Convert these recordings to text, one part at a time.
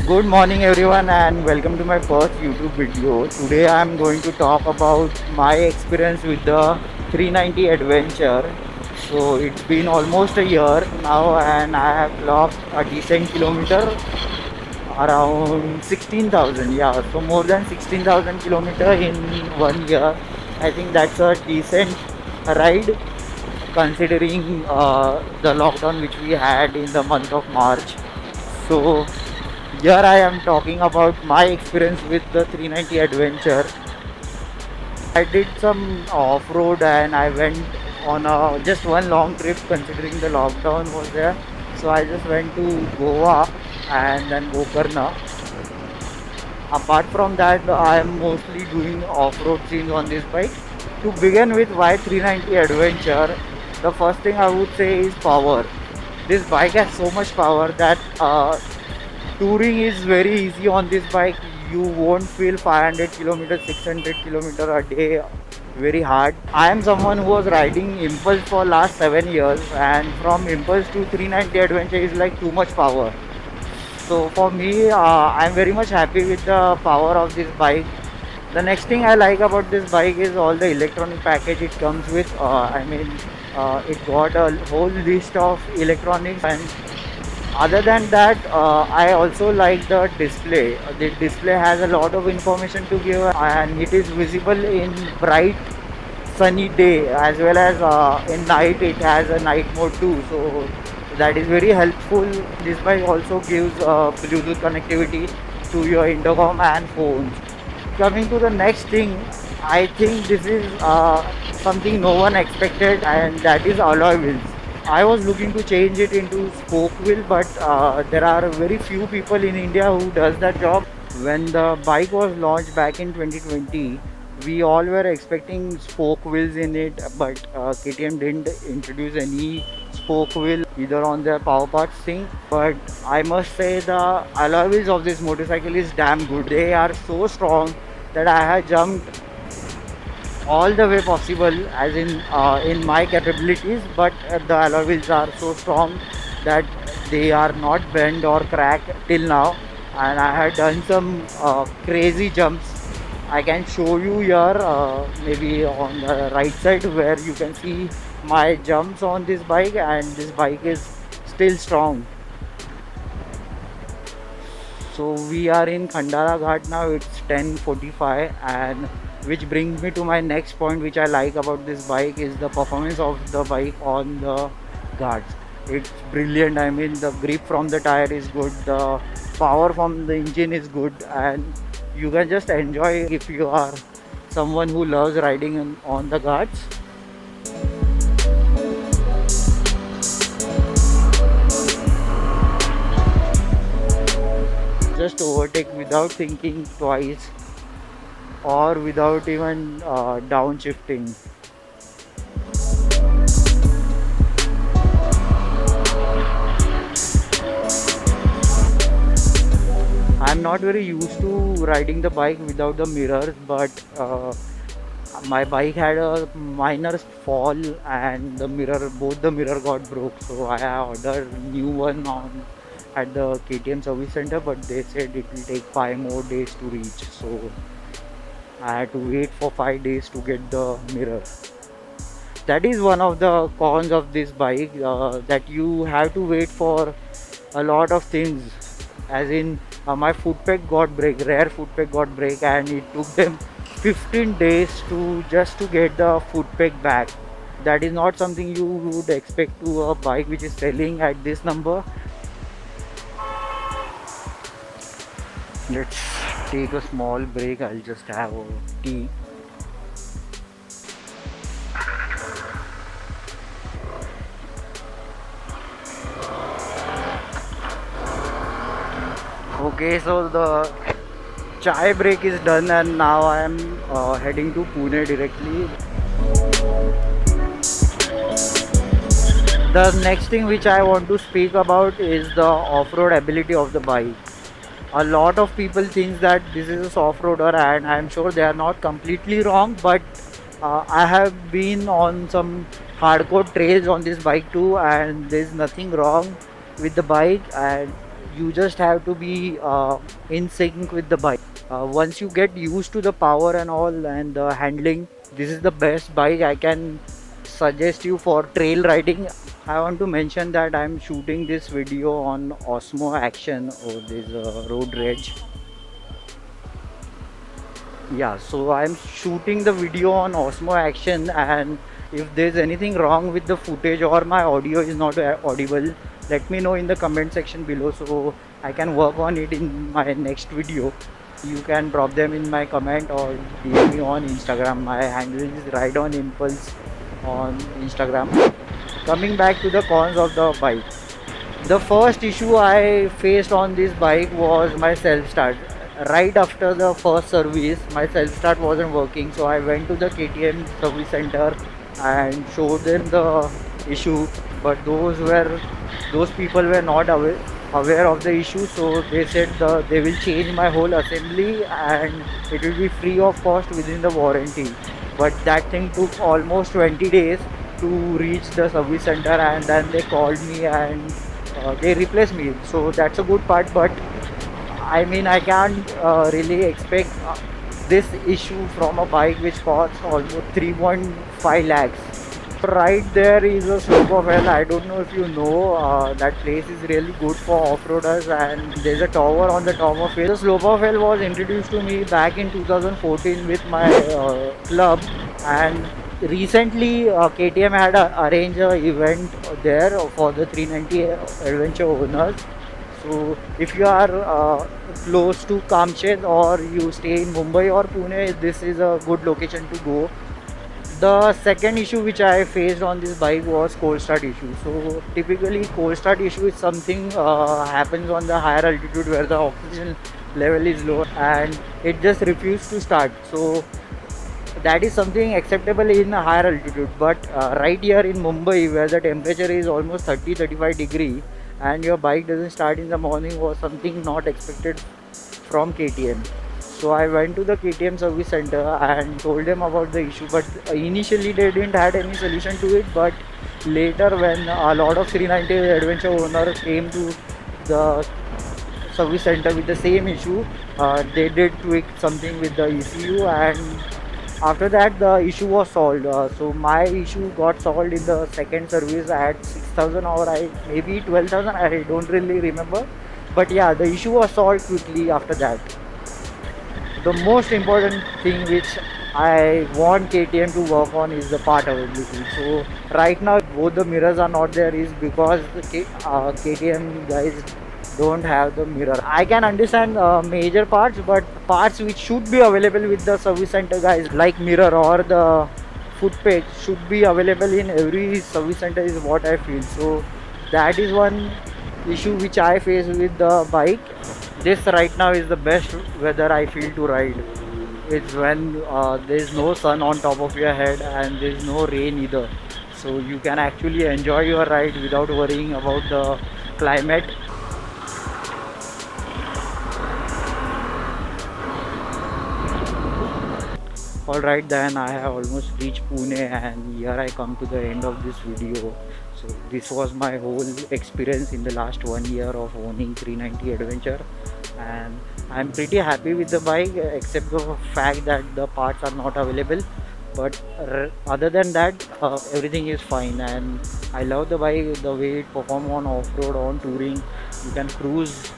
Good morning everyone and welcome to my first YouTube video. Today I am going to talk about my experience with the 390 Adventure. So it's been almost a year now and I have clocked a decent kilometer around 16,000. Yeah, so more than 16,000 kilometer in 1 year. I think that's a decent ride considering the lockdown which we had in the month of March. So here I am talking about my experience with the 390 Adventure. I did some off-road and I went on just one long trip considering the lockdown was there. So I just went to Goa and then Gokarna. Apart from that, I am mostly doing off-road scenes on this bike. To begin with, why 390 Adventure? The first thing I would say is power. This bike has so much power that touring is very easy on this bike. You won't feel 500 kilometers, 600 kilometers a day very hard. I am someone who was riding Impulse for last 7 years, and from Impulse to 390 Adventure is like too much power. So for me, I'm very much happy with the power of this bike. The next thing I like about this bike is all the electronic package it comes with. It got a whole list of electronics, and other than that, I also like the display. The display has a lot of information to give, and it is visible in bright sunny day as well as in night. It has a night mode too, so that is very helpful. This bike also gives Bluetooth connectivity to your intercom and phones. Coming to the next thing, I think this is something no one expected, and that is alloy wheels. I was looking to change it into spoke wheel, but there are very few people in India who does that job. When the bike was launched back in 2020, we all were expecting spoke wheels in it, but KTM didn't introduce any spoke wheel either on their power parts thing. But I must say the alloy wheels of this motorcycle is damn good. They are so strong that I had jumped all the way possible as in my capabilities, but the alloy wheels are so strong that they are not bent or cracked till now, and I had done some crazy jumps. I can show you here, maybe on the right side, where you can see my jumps on this bike, and this bike is still strong. So we are in Khandala Ghat now. It's 10:45, and which brings me to my next point, which I like about this bike is the performance of the bike on the ghats. It's brilliant. I mean, the grip from the tire is good, the power from the engine is good, and you can just enjoy if you are someone who loves riding on the ghats. Just overtake without thinking twice or without even downshifting. I'm not very used to riding the bike without the mirrors, but my bike had a minor fall and both the mirror got broke, so I have ordered new one on at the KTM service center, but they said it will take 5 more days to reach, so I had to wait for 5 days to get the mirror. That is one of the cons of this bike, that you have to wait for a lot of things, as in my foot peg got break, rear foot peg got break, and it took them 15 days to get the foot peg back. That is not something you would expect to a bike which is selling at this number. Let's take a small break. I'll just have a tea. Okay, so the chai break is done, and now I am heading to Pune directly. The next thing which I want to speak about is the off-road ability of the bike. A lot of people think that this is a soft-roader, and I'm sure they are not completely wrong, but I have been on some hardcore trails on this bike too, and there's nothing wrong with the bike, and you just have to be in sync with the bike. Once you get used to the power and all and the handling, this is the best bike I can suggest you for trail riding. I want to mention that I'm shooting this video on Osmo Action or this road rage. Yeah, so I'm shooting the video on Osmo Action, and if there's anything wrong with the footage or my audio is not audible, let me know in the comment section below so I can work on it in my next video. You can drop them in my comment or DM me on Instagram. My handle is Ride On Impulse on Instagram. Coming back to the cons of the bike. The first issue I faced on this bike was my self-start. Right after the first service, my self-start wasn't working, so I went to the KTM service center and showed them the issue. But those people were not aware of the issue, so they said they will change my whole assembly and it will be free of cost within the warranty. But that thing took almost 20 days to reach the service center, and then they called me and they replaced me. So that's a good part, but I mean I can't really expect this issue from a bike which costs almost 3.5 lakhs. Right there is a Slope of Hell. I don't know if you know, that place is really good for off-roaders, and there's a tower on the top of it. The Slope of Hell was introduced to me back in 2014 with my club, and recently KTM had arranged an event there for the 390 adventure owners. So if you are close to Kamchet or you stay in Mumbai or Pune, this is a good location to go. The second issue which I faced on this bike was cold start issue. So typically cold start issue is something happens on the higher altitude where the oxygen level is low and it just refuses to start. So that is something acceptable in a higher altitude, but right here in Mumbai where the temperature is almost 30-35 degree and your bike doesn't start in the morning was something not expected from KTM. So I went to the KTM service center and told them about the issue, but initially they didn't had any solution to it. But later when a lot of 390 adventure owners came to the service center with the same issue, they did tweak something with the ECU, and after that the issue was solved. So my issue got solved in the second service at 6,000 or maybe 12,000, I don't really remember, but yeah, the issue was solved quickly after that. The most important thing which I want KTM to work on is the part availability. So right now both the mirrors are not there is because the KTM guys don't have the mirror. I can understand major parts, but parts which should be available with the service center guys like mirror or the foot page should be available in every service center is what I feel. So that is one issue which I face with the bike. This right now is the best weather I feel to ride. It's when there is no sun on top of your head and there is no rain either. So you can actually enjoy your ride without worrying about the climate. Alright, then I have almost reached Pune and here I come to the end of this video. So this was my whole experience in the last 1 year of owning 390 Adventure, and I'm pretty happy with the bike except the fact that the parts are not available, but other than that everything is fine, and I love the bike, the way it performs on off-road, on touring. You can cruise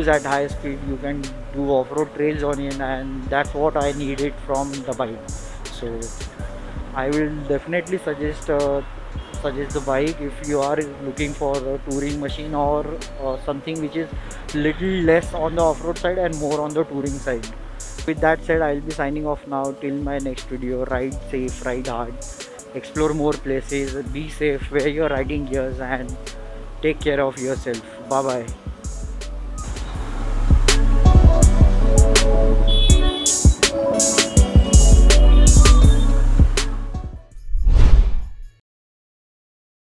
at high speed, you can do off-road trails on it, and that's what I needed from the bike. So I will definitely suggest the bike if you are looking for a touring machine or something which is little less on the off-road side and more on the touring side. With that said, I will be signing off now till my next video. Ride safe, ride hard, explore more places, be safe, wear your riding gears and take care of yourself. Bye bye.